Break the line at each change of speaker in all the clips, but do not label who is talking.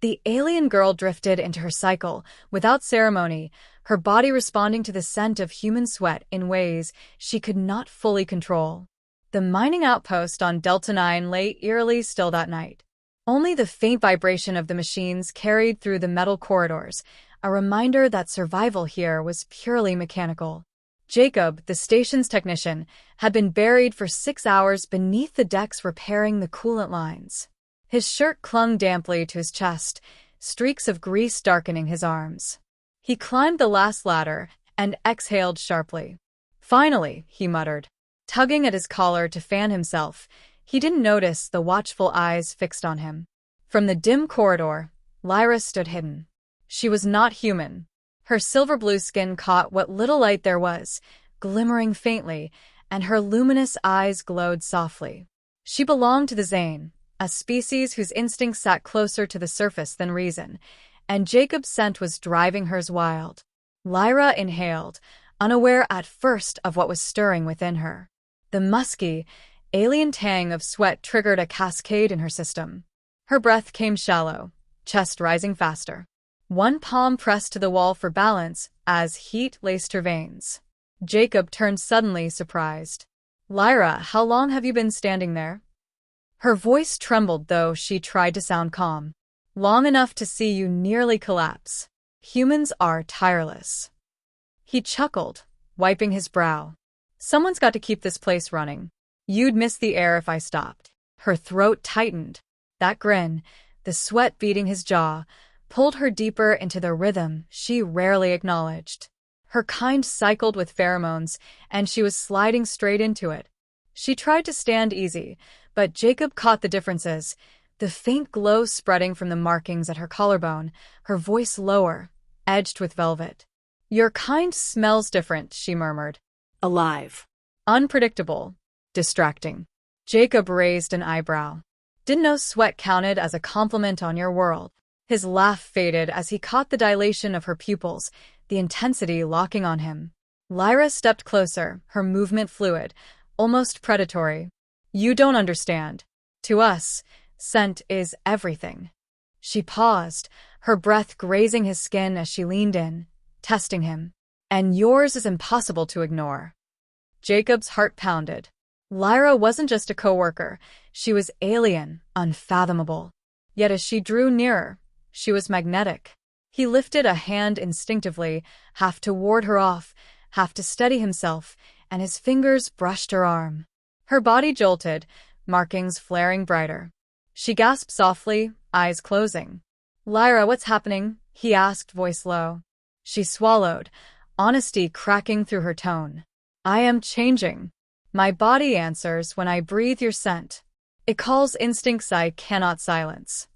The alien girl drifted into her cycle, without ceremony, her body responding to the scent of human sweat in ways she could not fully control. The mining outpost on Delta 9 lay eerily still that night. Only the faint vibration of the machines carried through the metal corridors, a reminder that survival here was purely mechanical. Jacob, the station's technician, had been buried for 6 hours beneath the decks repairing the coolant lines. His shirt clung damply to his chest, streaks of grease darkening his arms. He climbed the last ladder and exhaled sharply. Finally, he muttered, tugging at his collar to fan himself. He didn't notice the watchful eyes fixed on him. From the dim corridor, Lyra stood hidden. She was not human. Her silver-blue skin caught what little light there was, glimmering faintly, and her luminous eyes glowed softly. She belonged to the Zane, a species whose instincts sat closer to the surface than reason, and Jacob's scent was driving hers wild. Lyra inhaled, unaware at first of what was stirring within her. The musky, alien tang of sweat triggered a cascade in her system. Her breath came shallow, chest rising faster. One palm pressed to the wall for balance as heat laced her veins. Jacob turned suddenly surprised. "Lyra, how long have you been standing there?" Her voice trembled though she tried to sound calm. "Long enough to see you nearly collapse. Humans are tireless." He chuckled, wiping his brow. "Someone's got to keep this place running. You'd miss the air if I stopped." Her throat tightened. That grin, the sweat beading his jaw, pulled her deeper into the rhythm she rarely acknowledged. Her kind cycled with pheromones, and she was sliding straight into it. She tried to stand easy, but Jacob caught the differences, the faint glow spreading from the markings at her collarbone, her voice lower, edged with velvet. "Your kind smells different," she murmured.
Alive.
Unpredictable. Distracting. Jacob raised an eyebrow. "Didn't know sweat counted as a compliment on your world." His laugh faded as he caught the dilation of her pupils, the intensity locking on him. Lyra stepped closer, her movement fluid, almost predatory. "You don't understand. To us, scent is everything." She paused, her breath grazing his skin as she leaned in, testing him. "And yours is impossible to ignore." Jacob's heart pounded. Lyra wasn't just a coworker, she was alien, unfathomable. Yet as she drew nearer, she was magnetic. He lifted a hand instinctively, half to ward her off, half to steady himself, and his fingers brushed her arm. Her body jolted, markings flaring brighter. She gasped softly, eyes closing. "Lyra, what's happening?" he asked, voice low. She swallowed, honesty cracking through her tone. "I am changing. My body answers when I breathe your scent. It calls instincts I cannot silence."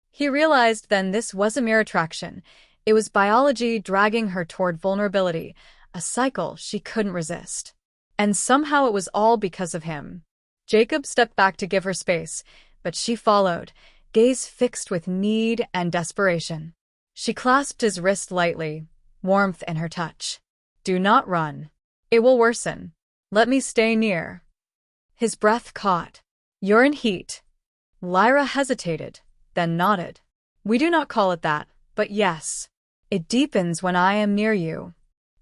He realized then this wasn't mere attraction. It was biology dragging her toward vulnerability, a cycle she couldn't resist. And somehow it was all because of him. Jacob stepped back to give her space, but she followed, gaze fixed with need and desperation. She clasped his wrist lightly, warmth in her touch. "Do not run. It will worsen. Let me stay near." His breath caught. "You're in heat." Lyra hesitated, then nodded. "We do not call it that, but yes. It deepens when I am near you."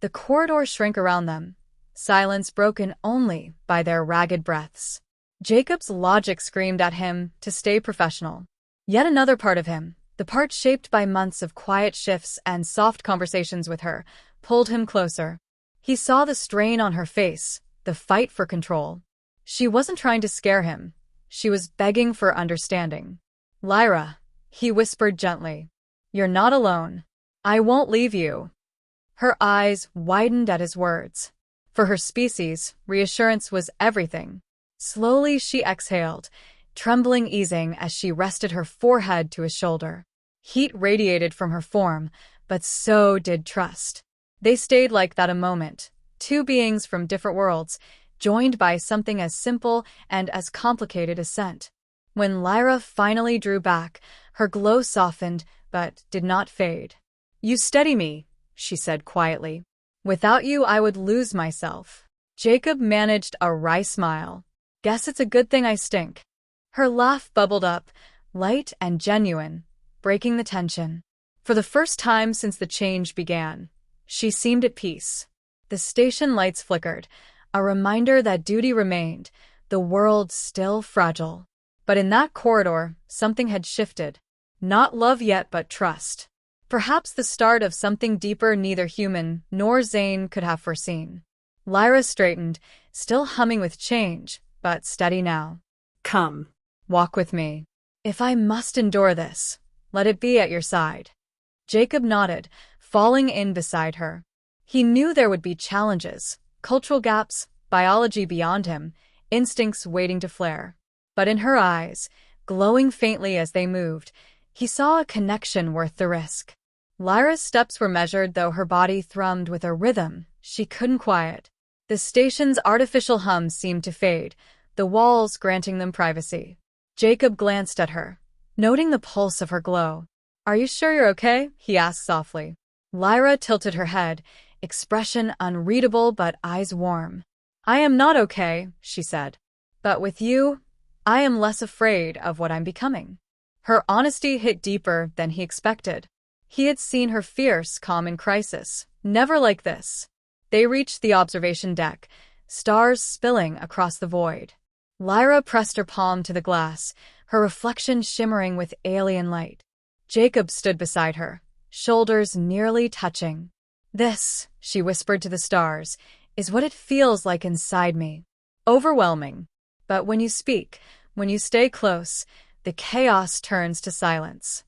The corridor shrank around them, silence broken only by their ragged breaths. Jacob's logic screamed at him to stay professional. Yet another part of him, the part shaped by months of quiet shifts and soft conversations with her, pulled him closer. He saw the strain on her face, the fight for control. She wasn't trying to scare him. She was begging for understanding. "Lyra," he whispered gently, "you're not alone. I won't leave you." Her eyes widened at his words. For her species, reassurance was everything. Slowly she exhaled, trembling easing as she rested her forehead to his shoulder. Heat radiated from her form, but so did trust. They stayed like that a moment, two beings from different worlds, joined by something as simple and as complicated as scent. When Lyra finally drew back, her glow softened, but did not fade. "You steady me," she said quietly. "Without you, I would lose myself." Jacob managed a wry smile. "Guess it's a good thing I stink." Her laugh bubbled up, light and genuine, breaking the tension. For the first time since the change began, she seemed at peace. The station lights flickered, a reminder that duty remained, the world still fragile. But in that corridor, something had shifted. Not love yet, but trust. Perhaps the start of something deeper neither human nor Zane could have foreseen. Lyra straightened, still humming with change, but steady now.
Come.
Walk with me. If I must endure this, let it be at your side. Jacob nodded, falling in beside her. He knew there would be challenges, cultural gaps, biology beyond him, instincts waiting to flare. But in her eyes, glowing faintly as they moved, he saw a connection worth the risk. Lyra's steps were measured, though her body thrummed with a rhythm she couldn't quiet. The station's artificial hum seemed to fade, the walls granting them privacy. Jacob glanced at her, noting the pulse of her glow. "Are you sure you're okay?" he asked softly. Lyra tilted her head, expression unreadable but eyes warm. "I am not okay," she said. "But with you, I am less afraid of what I'm becoming." Her honesty hit deeper than he expected. He had seen her fierce, calm in crisis, never like this. They reached the observation deck, stars spilling across the void. Lyra pressed her palm to the glass, her reflection shimmering with alien light. Jacob stood beside her, shoulders nearly touching. "This," she whispered to the stars, "is what it feels like inside me. Overwhelming. But when you speak, when you stay close, the chaos turns to silence."